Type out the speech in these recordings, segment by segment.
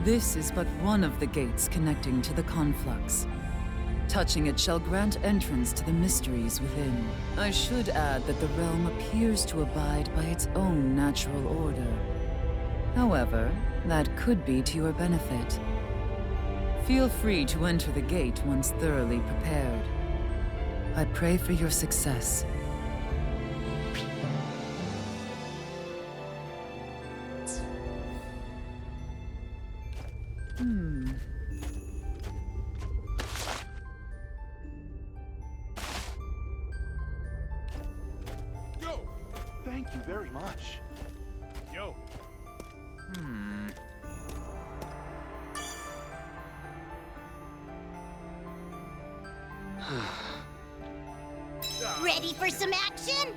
This is but one of the gates connecting to the conflux. Touching it shall grant entrance to the mysteries within. I should add that the realm appears to abide by its own natural order. However, that could be to your benefit. Feel free to enter the gate once thoroughly prepared. I pray for your success. Thank you very much. Yo. Ready for some action?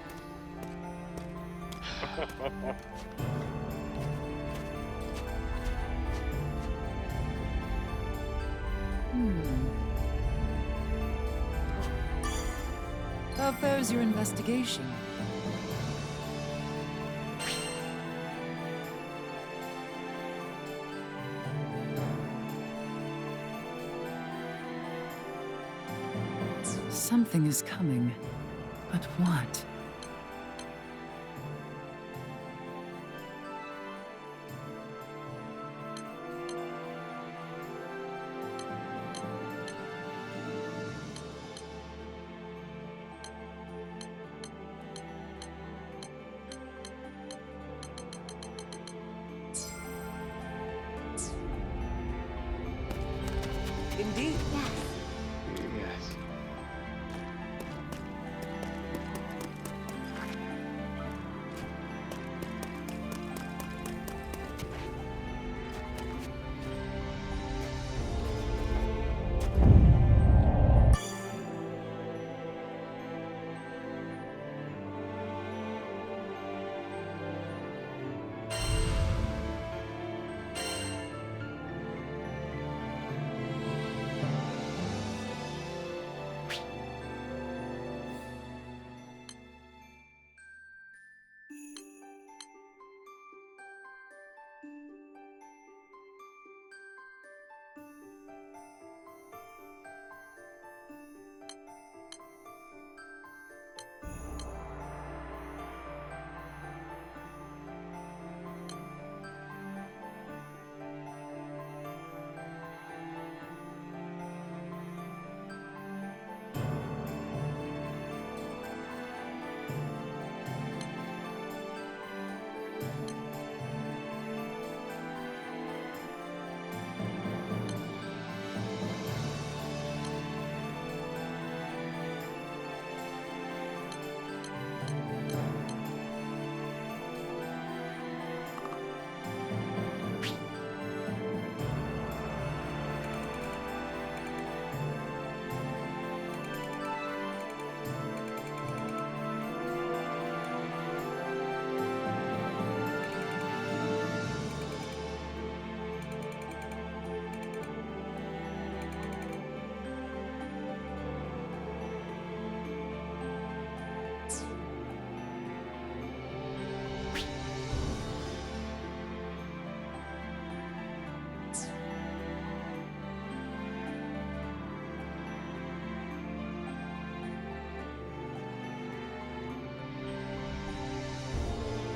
How fares your investigation? Something is coming. But what? Indeed. Yes.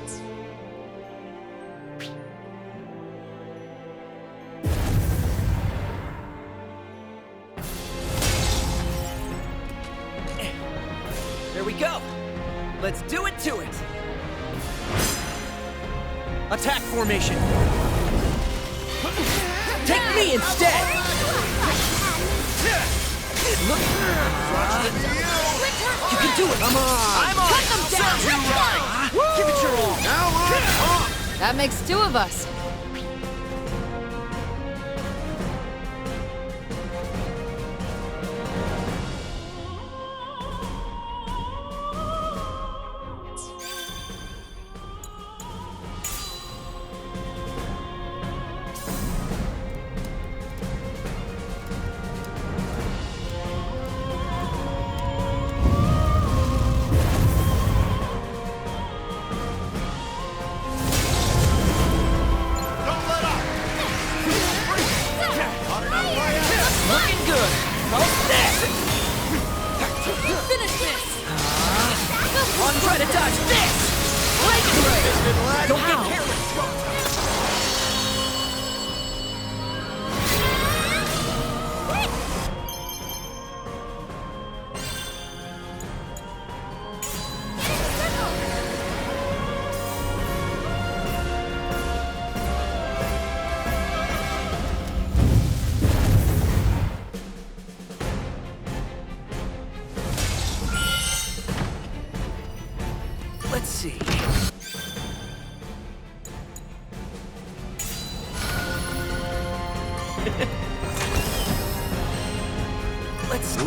Yes. There we go. Let's do it to it. Attack formation. Take me instead. Look. You can do it. Come on. I'm on. Cut them down. Let's go. Give it your all. Now on. That makes two of us. to dodge this! Lightning ray! Don't get careless! Let's see. Let's see.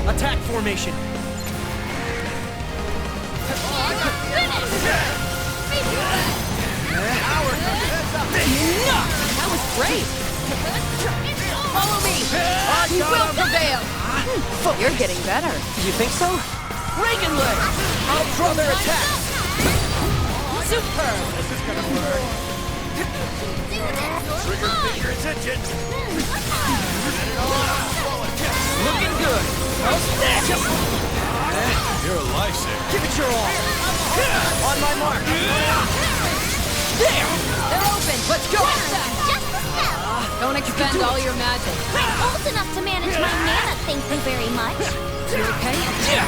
Attack formation. That was great! Follow me! We will prevail! You're getting better. You think so? Reagan leg! I'll draw their attack! Superb! This is gonna work. Trigger finger attention. Looking good! I'll snatch him! You're a lifesaver. Give it your all! On my mark! There! They're open! Let's go! Just a step. Don't expend all your magic. I'm old enough to manage my mana, thank you very much. You okay? Yeah!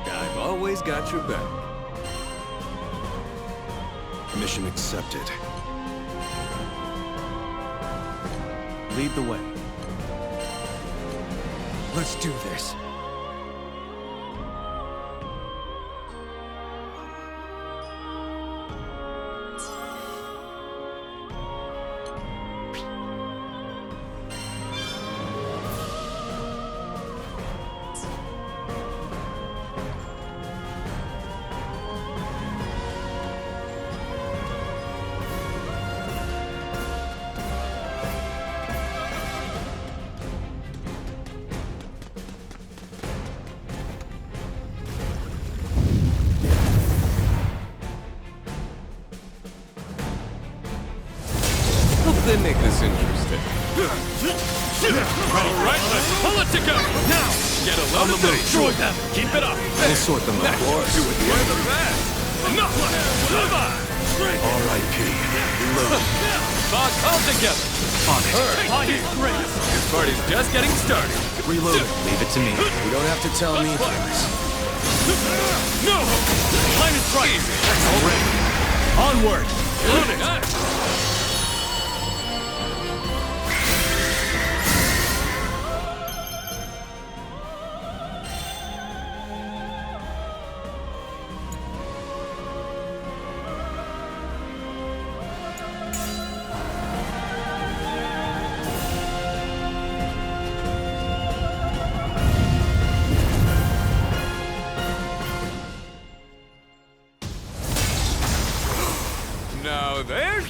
I've always got your back. Mission accepted. Lead the way. Let's do this. They make this interesting. All right, let's pull it to go. Now, get a load of them. Destroy them. Keep it up. We'll sort them out. Do it. We're the best. Enough. Survive. R.I.P. Reload. Box all together. On it. He's great. This party's just getting started. Reload. Leave it to me. You don't have to tell me things. No. Time is right. Already. Onward. On it. Now there's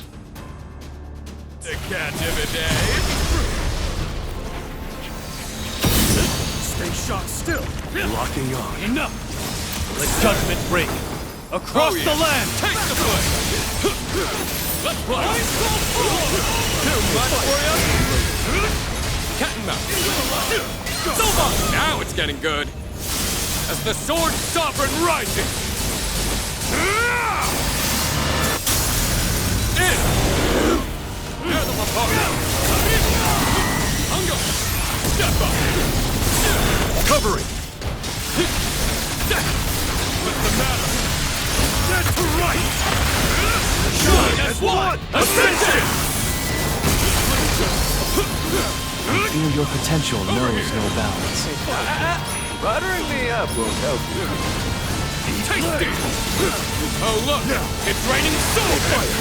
shot still. Locking on. Enough! Let judgment ring. Across the land! Take the blade! Let's play! Too much for you? Cat and mouse. Silva! Now it's getting good. As the sword sovereign rises. In! Tear them apart! Hunger! Step up! Covering! What's the matter? Dead to right! Shine as one! Ascension! Feel your potential knows no bounds. Buttering me up won't help you. Tasty! Oh look! It's raining soul fire!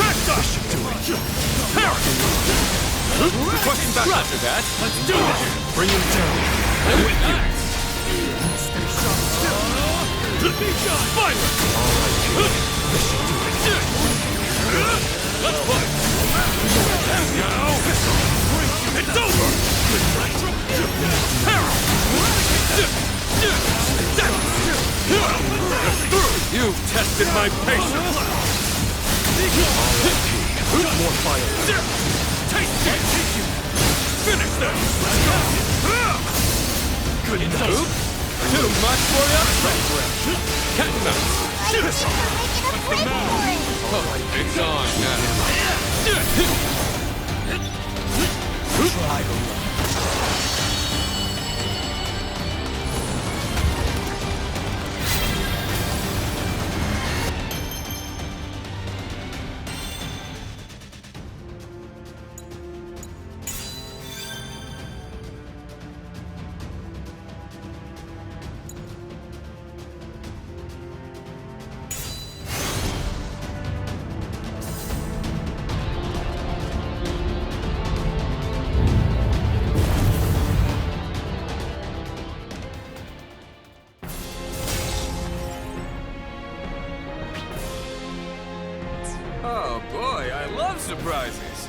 Question back after that. Let's do it! Bring him down. I'm with that! Stay sharp still! Fire! Let's play! Now! It's over! Good night! Peril! You've tested my patience! More fire. Taste it! Finish them! Good enough! Too much for you? Cat and mouse! What's the matter? It's on now. Oh boy, I love surprises.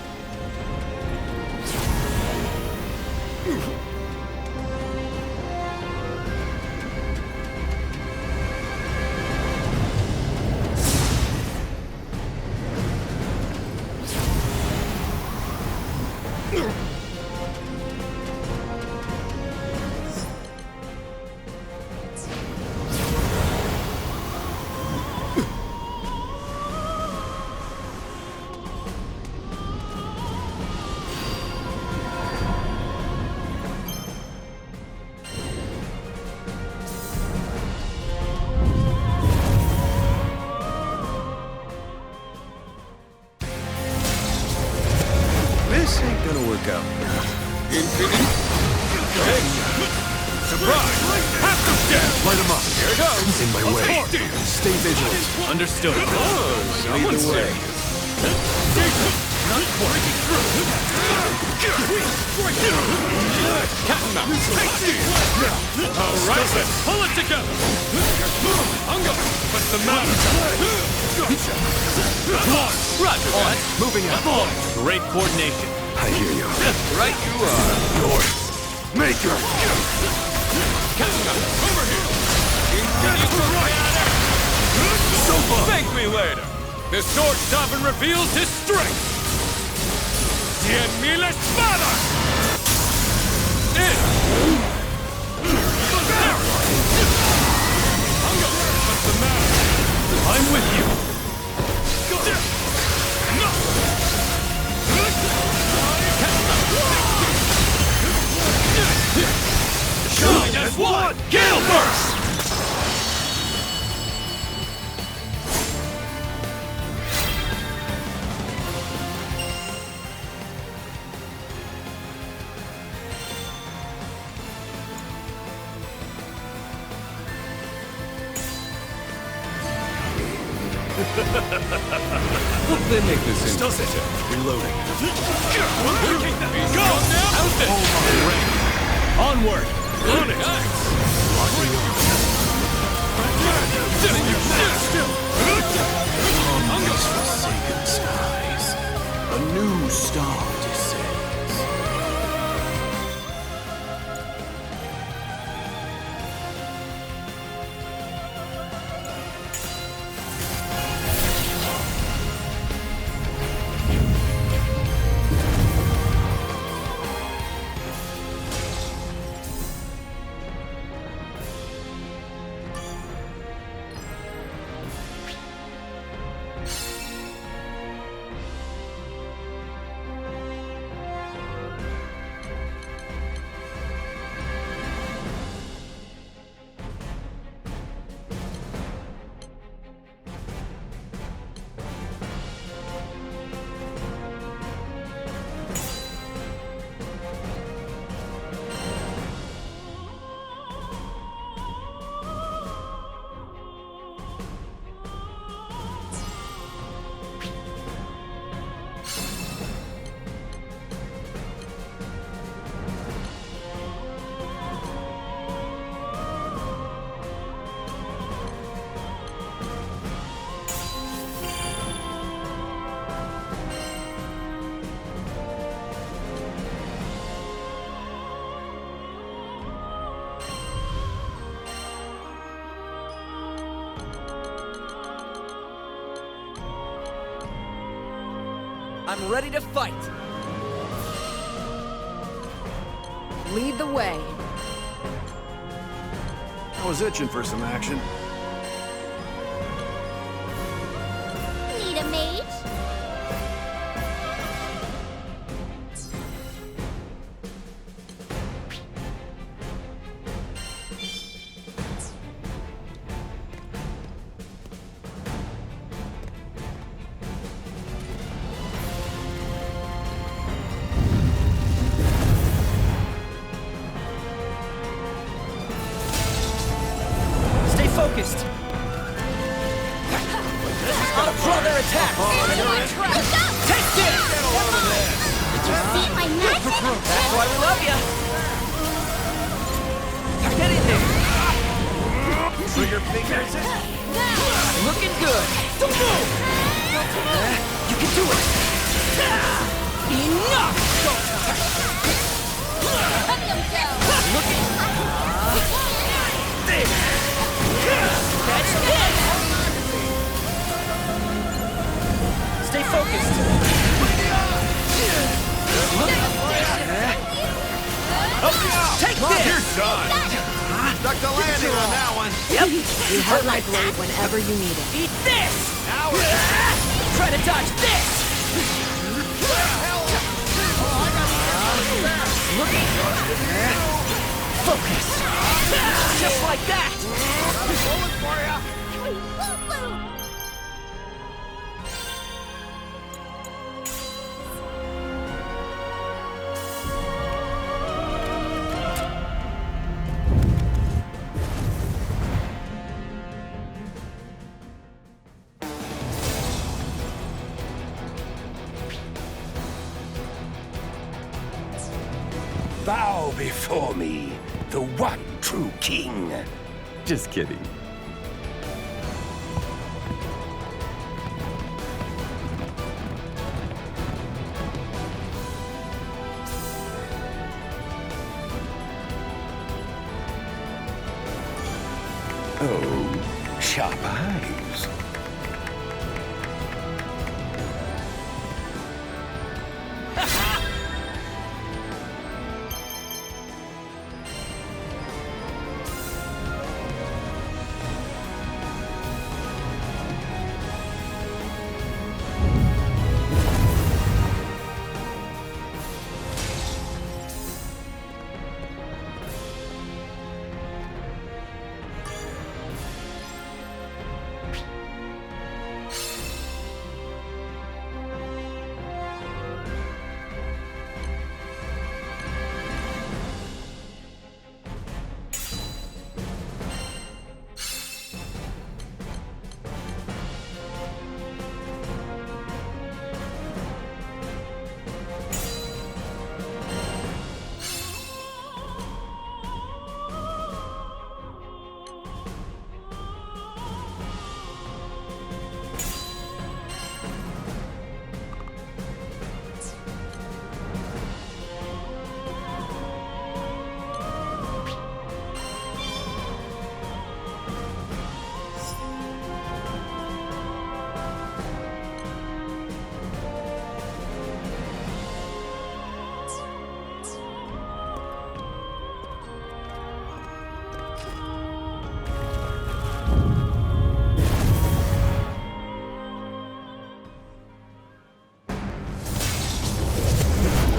This ain't gonna work out. Infinity. Surprise! Half the step! Light him up. Here it goes! In my way. Stay vigilant. Understood. Lead the way. Not breaking through! Cat and mouse! Alright, let's pull it together! Hunger! What's the matter? Roger that! Moving out! Great coordination! I hear you. Right you are! Yours. Maker. Cat and mouse! Over here! Infinity right! Thank me later! The sword sovereign reveals his strength! 100,000 espadas! In! What's the matter? I'm with you! Shine as one! Gale burst! Hope they make this interesting. Reloading. Go now! Out this! Onward! On it! On these forsaken skies, a new star descends. I'm ready to fight. Lead the way. I was itching for some action. Need a mage? Stay focused. I'll draw their attack. Take this! Did you see my magic? That's why we love you. Get in there. Trigger fingers. Looking good. Don't move. You can do it. Enough. Looking. That's it. Stay focused. Take this. You're done. Stuck the landing on that one. Yep. You have my blade whenever you need it. Eat this. Try to dodge this. Looking. Focus. Just like that. Bow before me, the one true king. Just kidding. Oh, sharp eyes.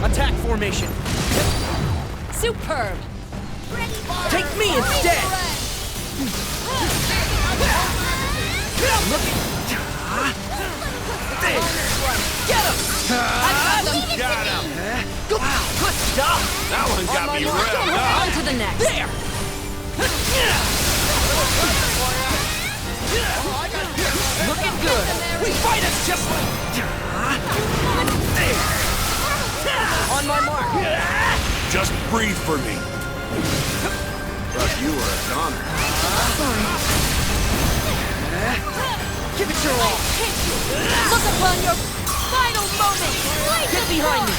Attack formation. Superb. Take me instead. Looking. Get him! Got him. Good stuff. That one got me revved up. On to the next. There. Looking good. We fight us just like. On my mark. Just breathe for me. Thought you were a goner. Give it your all. Look upon your final moment. Get behind me.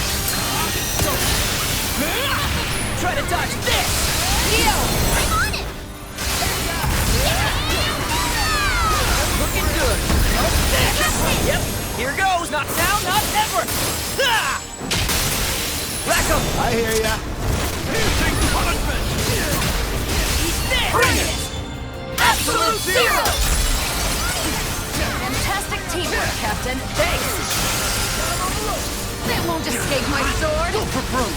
Try to dodge this. I'm on it! Looking good. Yep. Here goes! Not now, not ever! Ah! Back him! I hear ya. Take punishment! He's there! Bring it! Absolute zero! Fantastic teamwork, Captain. Thanks. That won't escape my sword. Go for broke.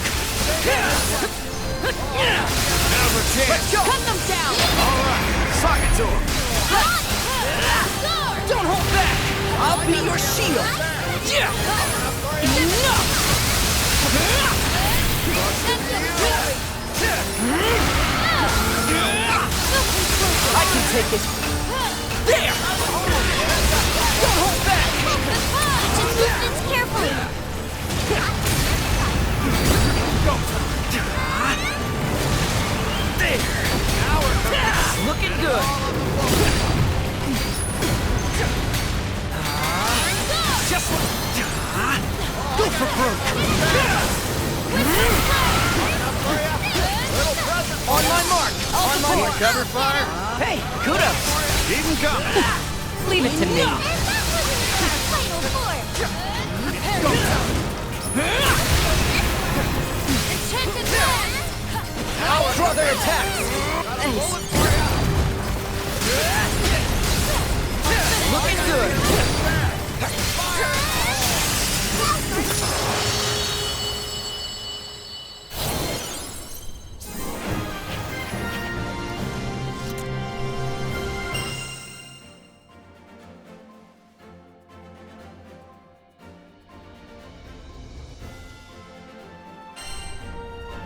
Never chance. Let's go! Cut them down. All right. Sock it to him. Don't hold back! I'll be your shield! Yeah! Enough! I can take it! There! Don't hold back! Just distance carefully. There! Looking good! Just go for broke! On my mark! On my mark! Cover fire. Hey, kudos! Keep 'em coming. Leave it to me. Final form. Enchanted blast. I'll draw their attacks! Looking good!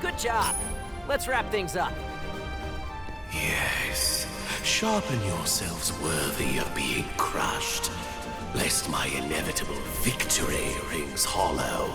Good job. Let's wrap things up. Yes. Sharpen yourselves worthy of being crushed, lest my inevitable victory rings hollow.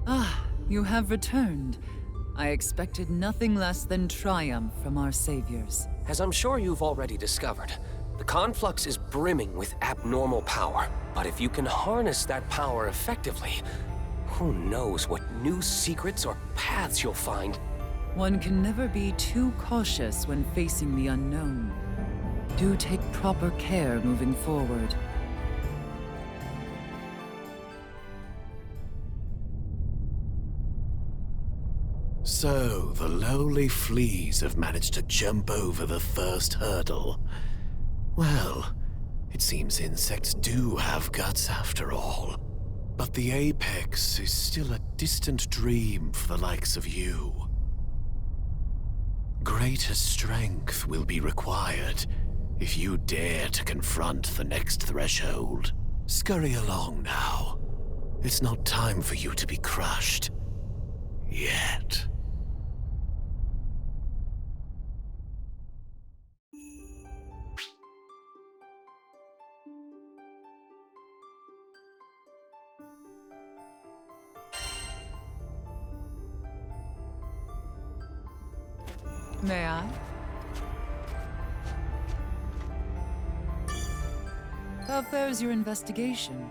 Ah, you have returned. I expected nothing less than triumph from our saviors. As I'm sure you've already discovered, the conflux is brimming with abnormal power. But if you can harness that power effectively, who knows what new secrets or paths you'll find. One can never be too cautious when facing the unknown. Do take proper care moving forward. So, the lowly fleas have managed to jump over the first hurdle. Well, it seems insects do have guts after all. But the apex is still a distant dream for the likes of you. Greater strength will be required if you dare to confront the next threshold. Scurry along now, It's not time for you to be crushed. Yet. May I? How fares your investigation?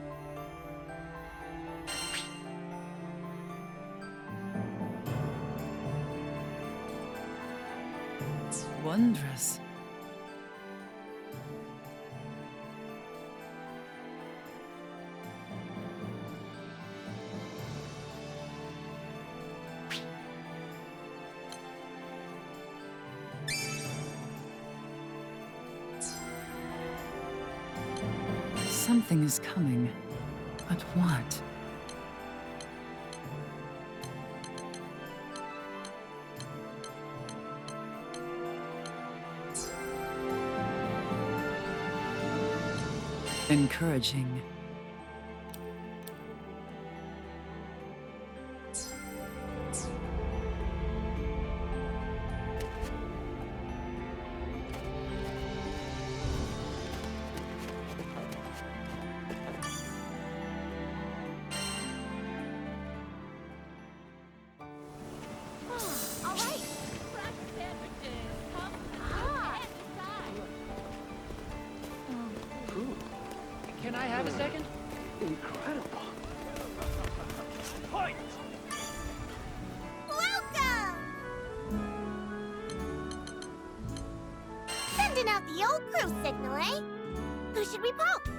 Wondrous. Something is coming, but what? Encouraging. All right. Can I have a second? Welcome! Sending out the old crew signal, eh? Who should we poke?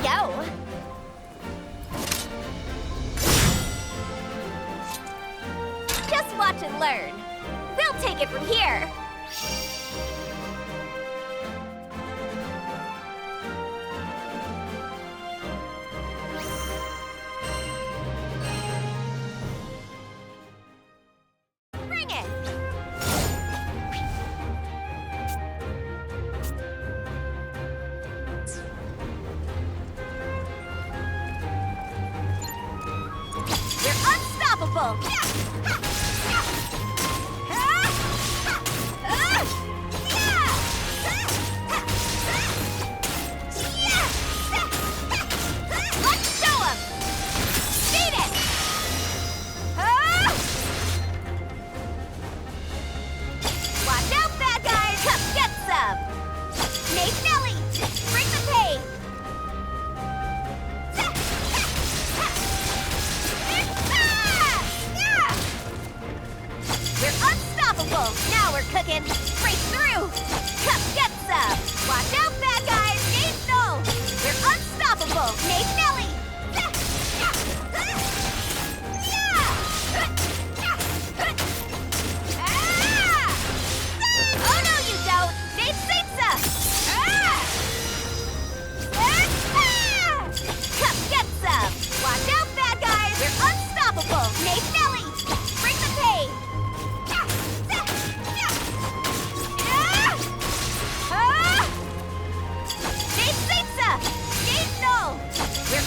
Yo! Just watch and learn. We'll take it from here. Bring it! We're unstoppable! Let's show 'em! Beat it! Watch out, bad guys! Come get some! Nate Nelly! Bring the pain! We're unstoppable! Now we're cooking! Break through! Come get some! Watch out, bad guys! Nate No! We're unstoppable! Nate Nelly! Oh no, you don't! Nate Singsa! Come get some! Watch out, bad guys! We're unstoppable! Nate Nelly! Bring the pain! Nate Singsa! Nate No! We're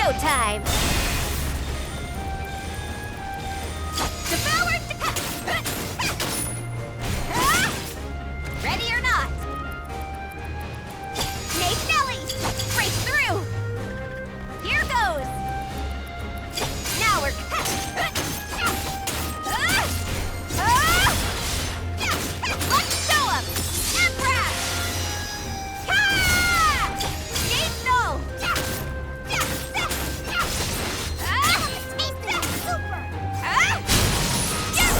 Go time! Devour! Ready or not? Nate Nelly! Break through! Here goes! Now we're... Let's show 'em! Embrace! Nate, no! Get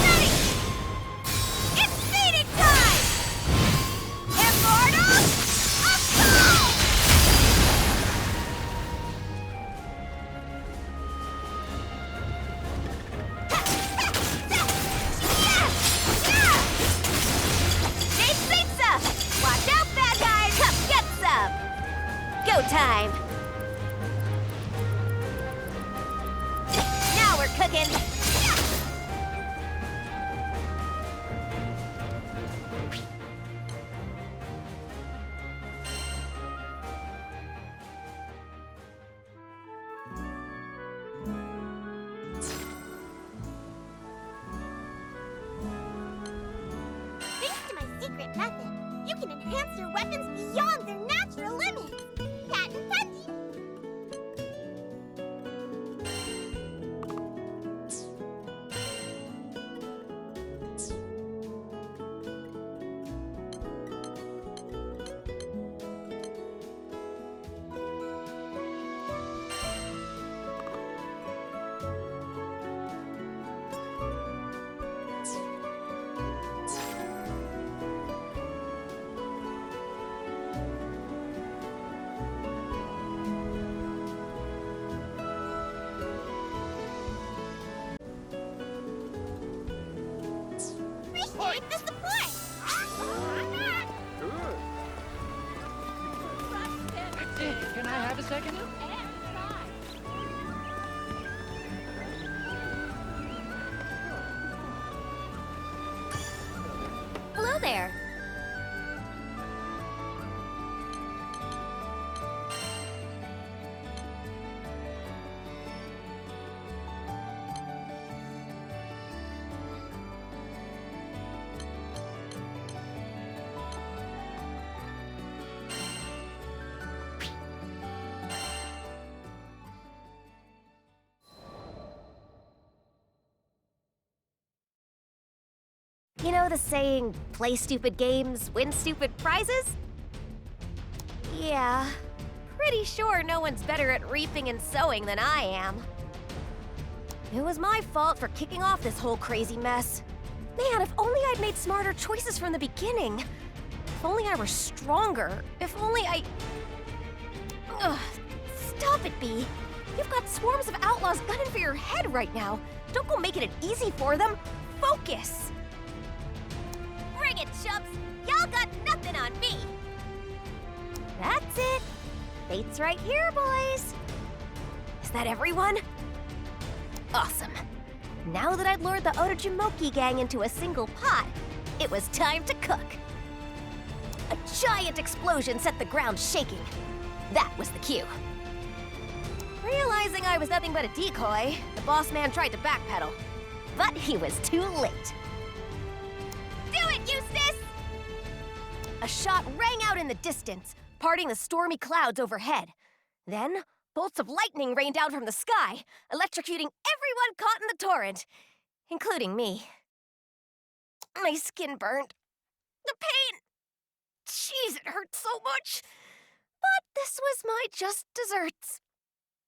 ready! It's feeding time! Immortal Assault! Nate Pizza! Watch out, bad guys! Come get some! Go time! Now we're cooking! Thanks to my secret method, you can enhance your weapons beyond their natural limits. Patent pending. Appreciate the support. Can I have a second? Hello there. You know the saying, play stupid games, win stupid prizes? Yeah, pretty sure no one's better at reaping and sowing than I am. It was my fault for kicking off this whole crazy mess. Man, if only I'd made smarter choices from the beginning. If only I were stronger. If only I... Ugh, stop it, Bee. You've got swarms of outlaws gunning for your head right now. Don't go making it easy for them. Focus! Bring it, chumps! Y'all got nothing on me! That's it. Bait's right here, boys. Is that everyone? Awesome. Now that I'd lured the Otojimoki gang into a single pot, it was time to cook. A giant explosion set the ground shaking. That was the cue. Realizing I was nothing but a decoy, the boss man tried to backpedal. But he was too late. Do it, Eustace! A shot rang out in the distance, parting the stormy clouds overhead. Then, bolts of lightning rained down from the sky, electrocuting everyone caught in the torrent, including me. My skin burned. The pain! Jeez, it hurt so much. But this was my just desserts.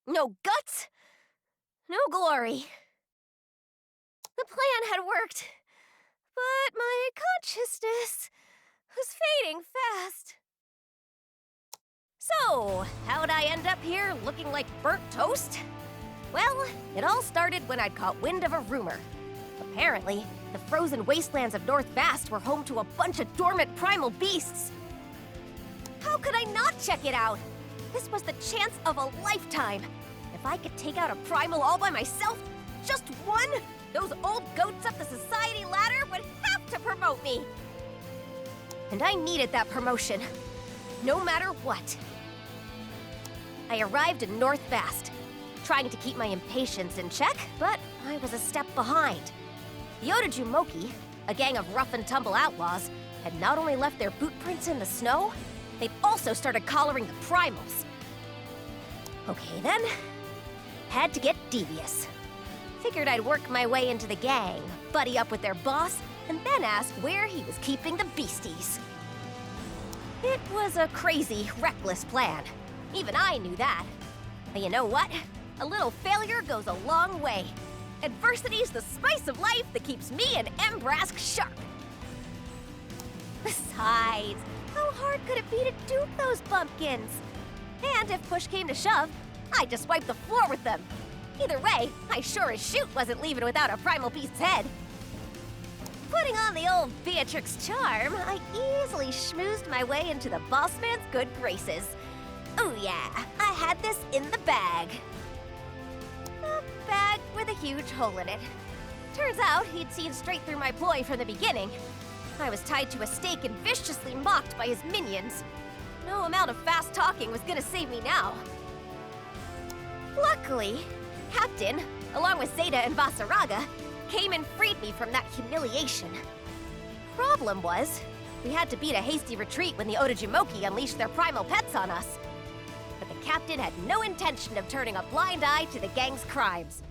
No guts, no glory. The plan had worked, but my consciousness was fading fast. So, how'd I end up here looking like burnt toast? Well, it all started when I'd caught wind of a rumor. Apparently, the frozen wastelands of North Vast were home to a bunch of dormant primal beasts. How could I not check it out? This was the chance of a lifetime. If I could take out a primal all by myself, just one, those old goats up the society ladder would have to promote me. And I needed that promotion, no matter what. I arrived in North Vast, trying to keep my impatience in check, but I was a step behind. The Otojumoki, a gang of rough-and-tumble outlaws, had not only left their boot prints in the snow, they'd also started collaring the primals. Okay then, had to get devious. Figured I'd work my way into the gang, buddy up with their boss, and then ask where he was keeping the beasties. It was a crazy, reckless plan. Even I knew that. But you know what? A little failure goes a long way. Adversity's the spice of life that keeps me and Embrask sharp. Besides, how hard could it be to dupe those bumpkins? And if push came to shove, I'd just wipe the floor with them. Either way, I sure as shoot wasn't leaving without a primal beast's head. Putting on the old Beatrix charm, I easily schmoozed my way into the boss man's good graces. Oh yeah, I had this in the bag. A bag with a huge hole in it. Turns out he'd seen straight through my ploy from the beginning. I was tied to a stake and viciously mocked by his minions. No amount of fast talking was gonna save me now. Luckily, Captain, along with Zeta and Basaraga, came and freed me from that humiliation. Problem was, we had to beat a hasty retreat when the Otojumoki unleashed their primal pets on us. But the captain had no intention of turning a blind eye to the gang's crimes.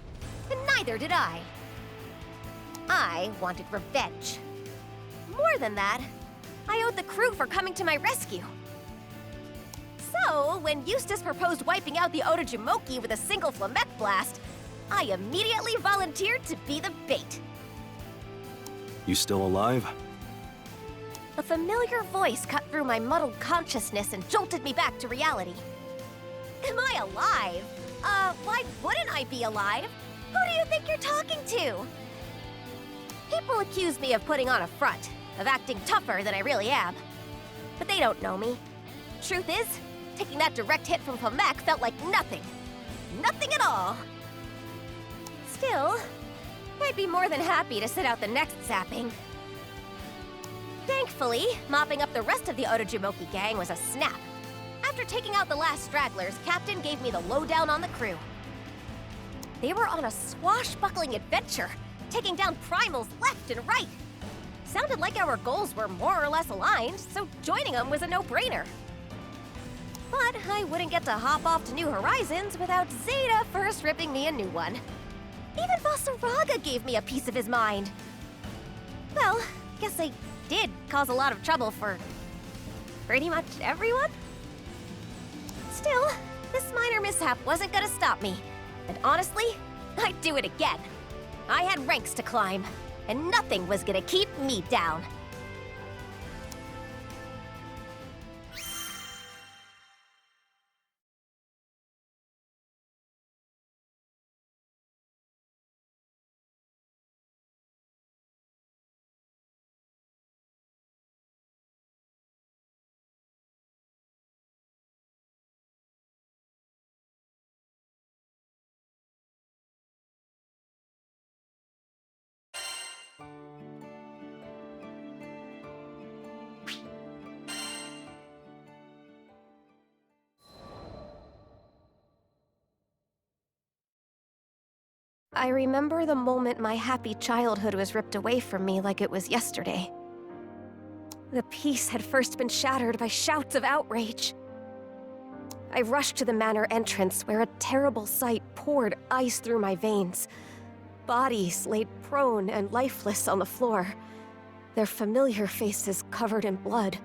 And neither did I. I wanted revenge. More than that, I owed the crew for coming to my rescue. So, when Eustace proposed wiping out the Otojumoki with a single Flamet blast, I immediately volunteered to be the bait. You still alive? A familiar voice cut through my muddled consciousness and jolted me back to reality. Am I alive? Why wouldn't I be alive? Who do you think you're talking to? People accuse me of putting on a front, of acting tougher than I really am. But they don't know me. Truth is, taking that direct hit from Flamek felt like nothing. Nothing at all. Still, I'd be more than happy to sit out the next zapping. Thankfully, mopping up the rest of the Otojumoki gang was a snap. After taking out the last stragglers, Captain gave me the lowdown on the crew. They were on a swashbuckling adventure, taking down primals left and right. Sounded like our goals were more or less aligned, so joining them was a no-brainer. But I wouldn't get to hop off to new horizons without Zeta first ripping me a new one. Even Basaraga gave me a piece of his mind. Well, guess I did cause a lot of trouble for pretty much everyone. Still, this minor mishap wasn't gonna stop me. And honestly, I'd do it again. I had ranks to climb, and nothing was gonna keep me down. I remember the moment my happy childhood was ripped away from me like it was yesterday. The peace had first been shattered by shouts of outrage. I rushed to the manor entrance where a terrible sight poured ice through my veins. Bodies laid prone and lifeless on the floor, their familiar faces covered in blood.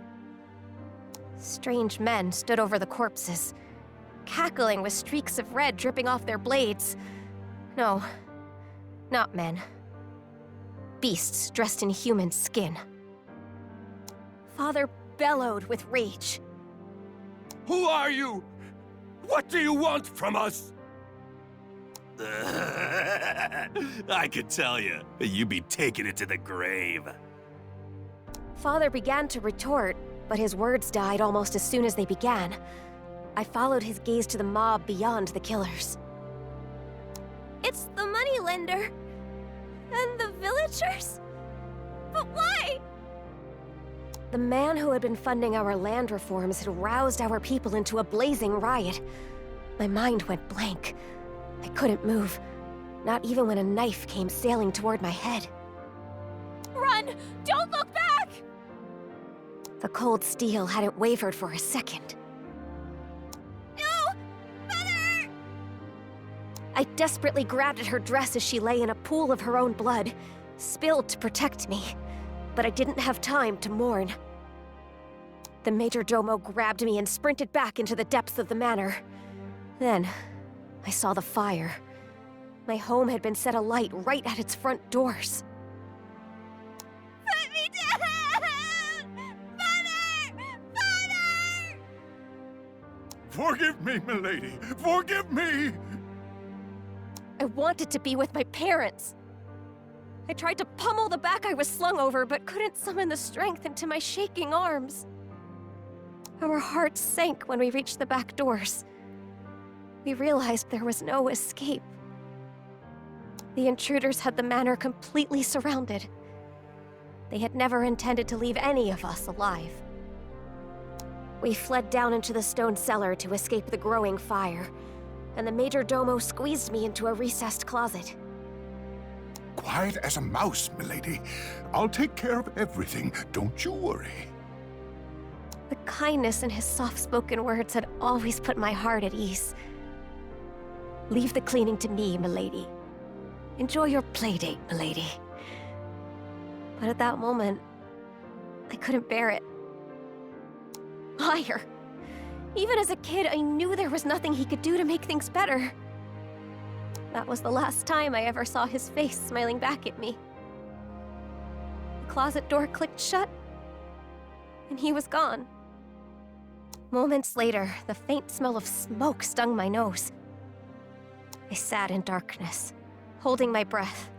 Strange men stood over the corpses, cackling with streaks of red dripping off their blades. No, not men. Beasts dressed in human skin. Father bellowed with rage. Who are you? What do you want from us? I could tell you, you'd be taking it to the grave. Father began to retort, but his words died almost as soon as they began. I followed his gaze to the mob beyond the killers. It's the moneylender. And the villagers? But why? The man who had been funding our land reforms had roused our people into a blazing riot. My mind went blank. I couldn't move, not even when a knife came sailing toward my head. Run! Don't look back! The cold steel hadn't wavered for a second. No! Mother! I desperately grabbed at her dress as she lay in a pool of her own blood, spilled to protect me, but I didn't have time to mourn. The Major Domo grabbed me and sprinted back into the depths of the manor. Then, I saw the fire. My home had been set alight right at its front doors. Put me down! Mother! Father! Forgive me, milady! Forgive me! I wanted to be with my parents. I tried to pummel the back I was slung over, but couldn't summon the strength into my shaking arms. Our hearts sank when we reached the back doors. We realized there was no escape. The intruders had the manor completely surrounded. They had never intended to leave any of us alive. We fled down into the stone cellar to escape the growing fire, and the Major Domo squeezed me into a recessed closet. Quiet as a mouse, milady. I'll take care of everything. Don't you worry. The kindness in his soft-spoken words had always put my heart at ease. Leave the cleaning to me, milady. Enjoy your playdate, milady. But at that moment, I couldn't bear it. Liar! Even as a kid, I knew there was nothing he could do to make things better. That was the last time I ever saw his face smiling back at me. The closet door clicked shut, and he was gone. Moments later, the faint smell of smoke stung my nose. I sat in darkness, holding my breath,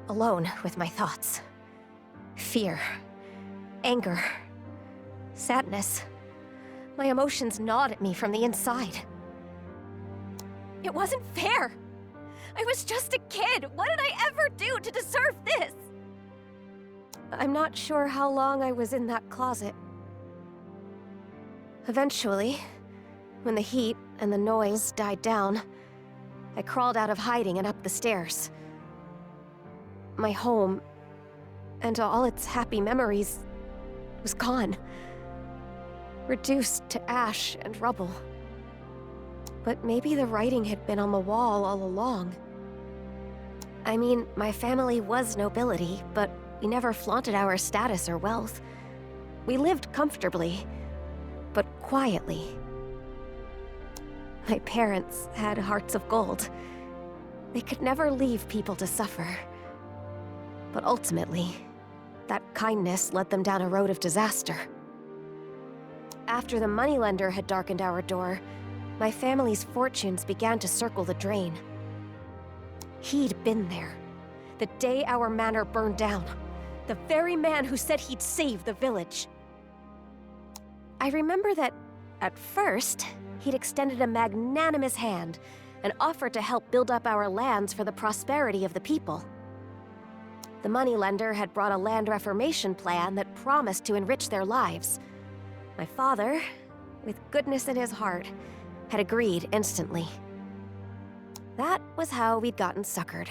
alone with my thoughts. Fear, anger, sadness. My emotions gnawed at me from the inside. It wasn't fair. I was just a kid. What did I ever do to deserve this? I'm not sure how long I was in that closet. Eventually, when the heat and the noise died down, I crawled out of hiding and up the stairs. My home, and all its happy memories, was gone. Reduced to ash and rubble. But maybe the writing had been on the wall all along. I mean, my family was nobility, but we never flaunted our status or wealth. We lived comfortably, but quietly. My parents had hearts of gold. They could never leave people to suffer. But ultimately, that kindness led them down a road of disaster. After the moneylender had darkened our door, my family's fortunes began to circle the drain. He'd been there, the day our manor burned down. The very man who said he'd save the village. I remember that, at first, he'd extended a magnanimous hand and offered to help build up our lands for the prosperity of the people. The moneylender had brought a land reformation plan that promised to enrich their lives. My father, with goodness in his heart, had agreed instantly. That was how we'd gotten suckered.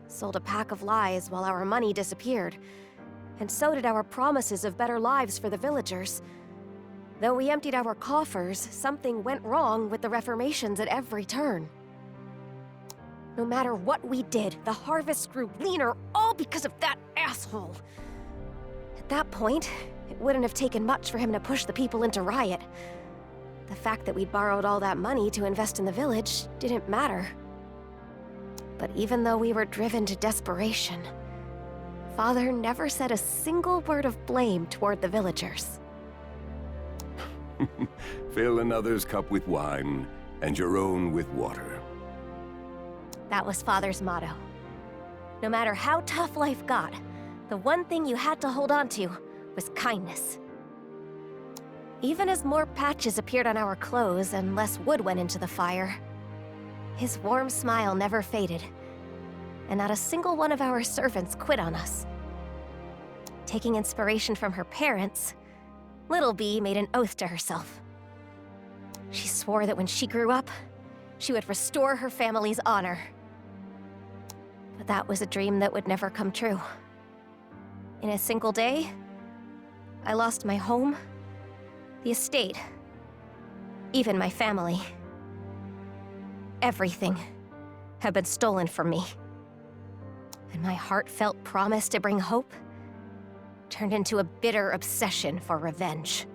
Sold a pack of lies while our money disappeared. And so did our promises of better lives for the villagers. Though we emptied our coffers, something went wrong with the reformations at every turn. No matter what we did, the harvest grew leaner, all because of that asshole. At that point, it wouldn't have taken much for him to push the people into riot. The fact that we'd borrowed all that money to invest in the village didn't matter. But even though we were driven to desperation, Father never said a single word of blame toward the villagers. Fill another's cup with wine, and your own with water. That was Father's motto. No matter how tough life got, the one thing you had to hold on to was kindness. Even as more patches appeared on our clothes and less wood went into the fire, his warm smile never faded, and not a single one of our servants quit on us. Taking inspiration from her parents, Little Bee made an oath to herself. She swore that when she grew up, she would restore her family's honor. But that was a dream that would never come true. In a single day, I lost my home, the estate, even my family. Everything had been stolen from me. And my heartfelt promise to bring hope turned into a bitter obsession for revenge.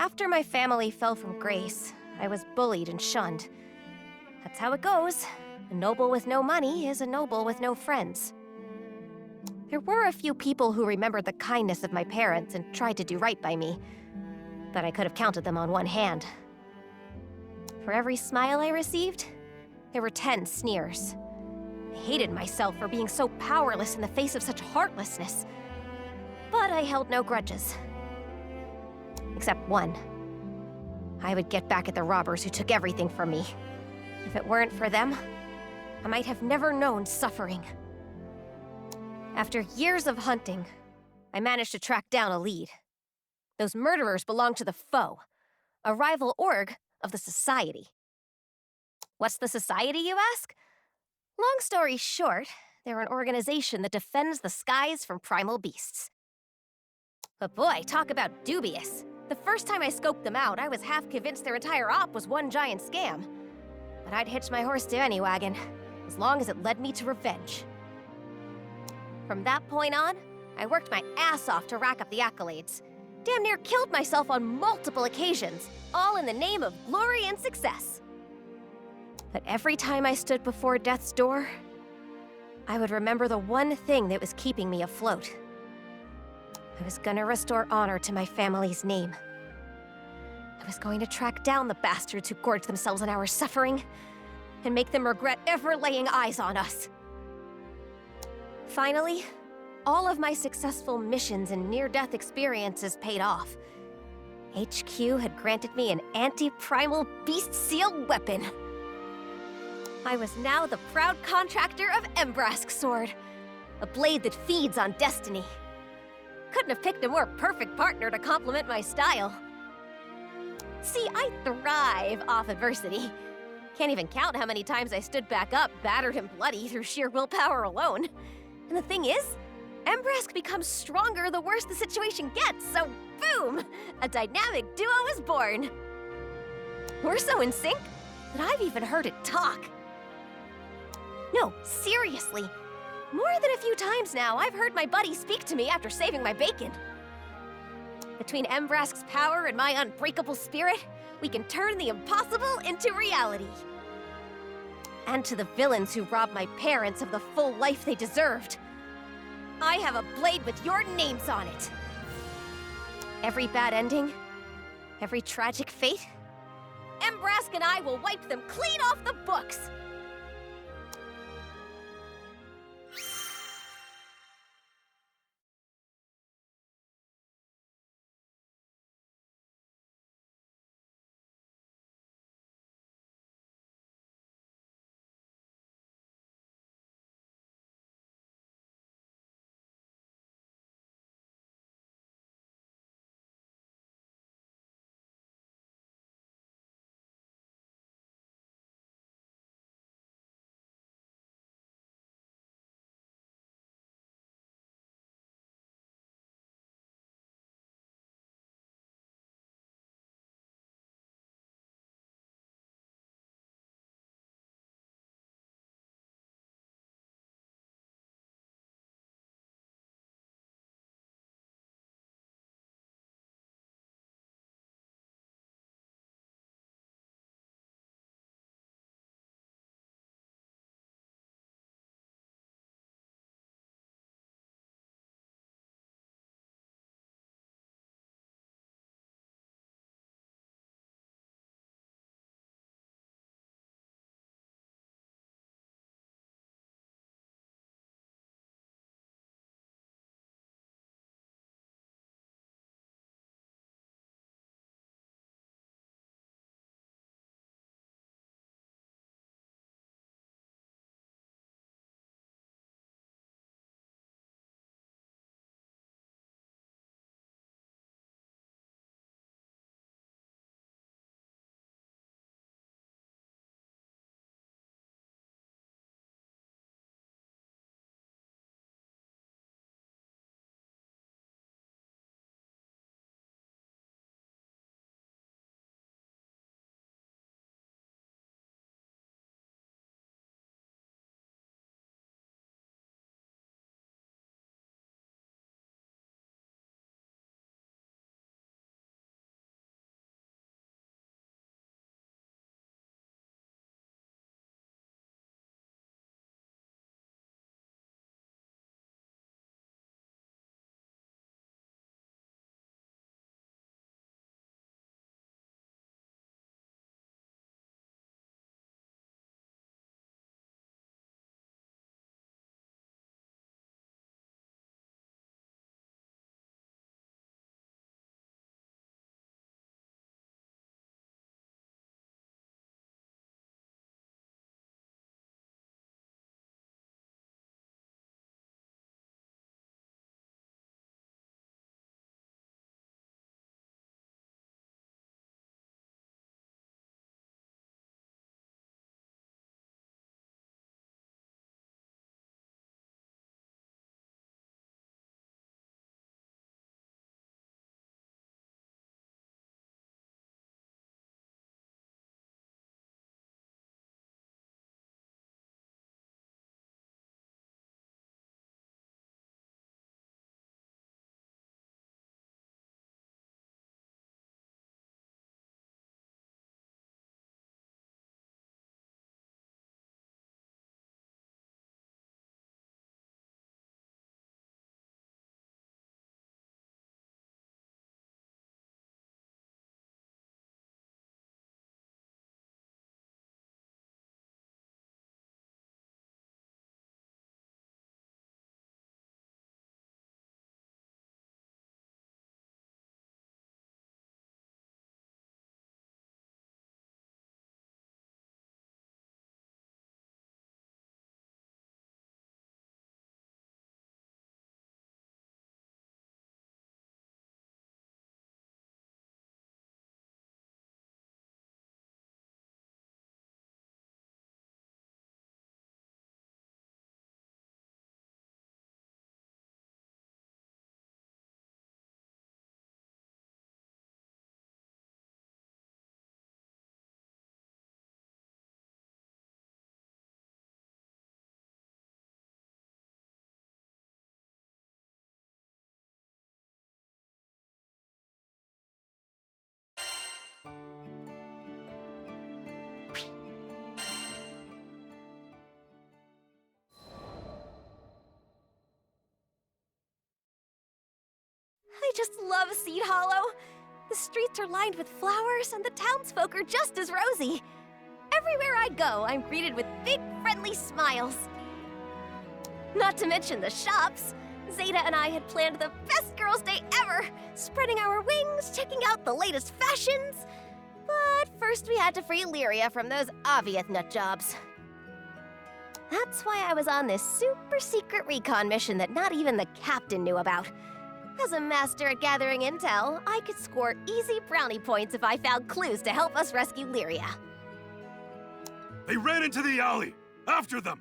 After my family fell from grace, I was bullied and shunned. That's how it goes. A noble with no money is a noble with no friends. There were a few people who remembered the kindness of my parents and tried to do right by me, but I could have counted them on one hand. For every smile I received, there were 10 sneers. I hated myself for being so powerless in the face of such heartlessness. But I held no grudges. Except one. I would get back at the robbers who took everything from me. If it weren't for them, I might have never known suffering. After years of hunting, I managed to track down a lead. Those murderers belonged to the Foe, a rival org of the Society. What's the Society, you ask? Long story short, they're an organization that defends the skies from primal beasts. But boy, talk about dubious. The first time I scoped them out, I was half convinced their entire op was one giant scam. But I'd hitch my horse to any wagon, as long as it led me to revenge. From that point on, I worked my ass off to rack up the accolades. Damn near killed myself on multiple occasions, all in the name of glory and success. But every time I stood before death's door, I would remember the one thing that was keeping me afloat. I was gonna restore honor to my family's name. I was going to track down the bastards who gorged themselves on our suffering and make them regret ever laying eyes on us. Finally, all of my successful missions and near-death experiences paid off. HQ had granted me an anti-primal beast seal weapon. I was now the proud contractor of Embrask Sword, a blade that feeds on destiny. Couldn't have picked a more perfect partner to complement my style. See, I thrive off adversity. Can't even count how many times I stood back up, battered and bloody through sheer willpower alone. And the thing is, Embrask becomes stronger the worse the situation gets, so boom! A dynamic duo is born. We're so in sync that I've even heard it talk. No, seriously. More than a few times now, I've heard my buddy speak to me after saving my bacon. Between Embrask's power and my unbreakable spirit, we can turn the impossible into reality. And to the villains who robbed my parents of the full life they deserved, I have a blade with your names on it. Every bad ending, every tragic fate, Embrask and I will wipe them clean off the books. I just love Seed Hollow. The streets are lined with flowers, and the townsfolk are just as rosy. Everywhere I go, I'm greeted with big, friendly smiles. Not to mention the shops. Zeta and I had planned the best girls' day ever, spreading our wings, checking out the latest fashions. But first we had to free Lyria from those obvious nut jobs. That's why I was on this super secret recon mission that not even the captain knew about. As a master at gathering intel, I could score easy brownie points if I found clues to help us rescue Lyria. They ran into the alley! After them!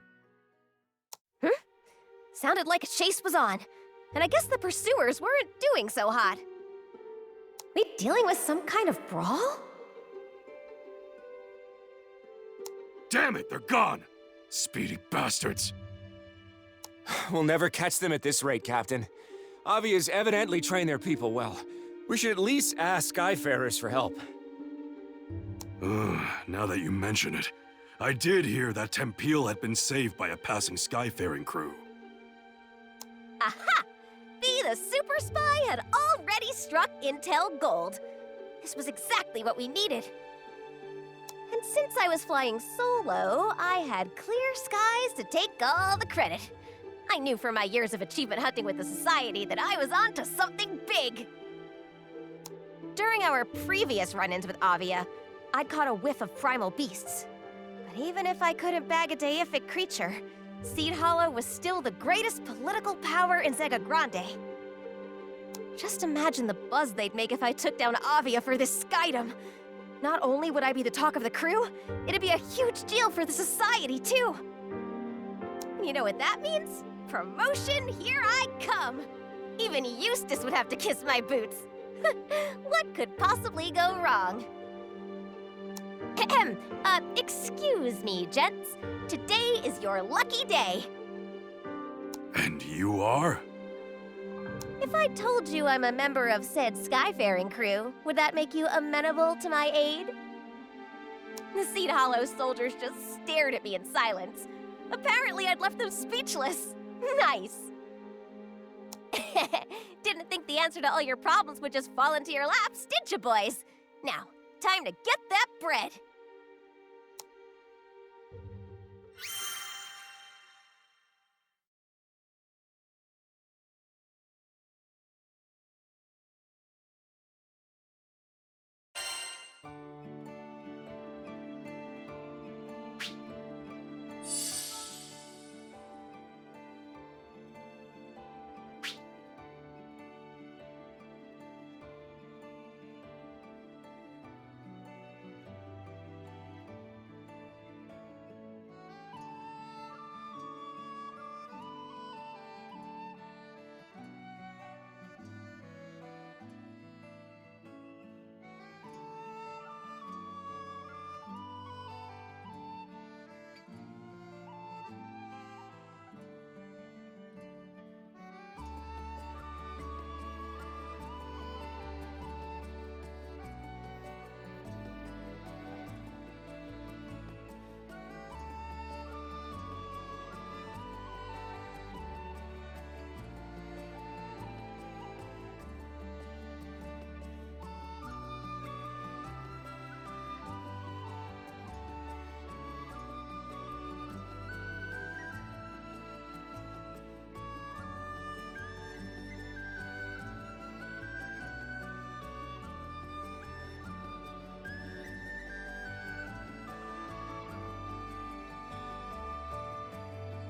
Sounded like a chase was on. And I guess the pursuers weren't doing so hot. We dealing with some kind of brawl? Damn it, they're gone! Speedy bastards. We'll never catch them at this rate, Captain. Avia's evidently trained their people well. We should at least ask Skyfarers for help. Now that you mention it, I did hear that Tempeal had been saved by a passing Skyfaring crew. Aha! Bee the super spy had already struck intel gold. This was exactly what we needed. And since I was flying solo, I had clear skies to take all the credit. I knew from my years of achievement hunting with the Society that I was on to something big. During our previous run-ins with Avia, I'd caught a whiff of primal beasts. But even if I couldn't bag a deific creature, Seed Hollow was still the greatest political power in Zega Grande. Just imagine the buzz they'd make if I took down Avia for this skydom. Not only would I be the talk of the crew, it'd be a huge deal for the Society, too. You know what that means? Promotion, here I come! Even Eustace would have to kiss my boots. What could possibly go wrong? Excuse me, gents. Today is your lucky day. And you are? If I told you I'm a member of said Skyfaring crew, would that make you amenable to my aid? The Seed Hollow soldiers just stared at me in silence. Apparently I'd left them speechless. Nice. Didn't think the answer to all your problems would just fall into your laps, did you, boys? Now, time to get that bread.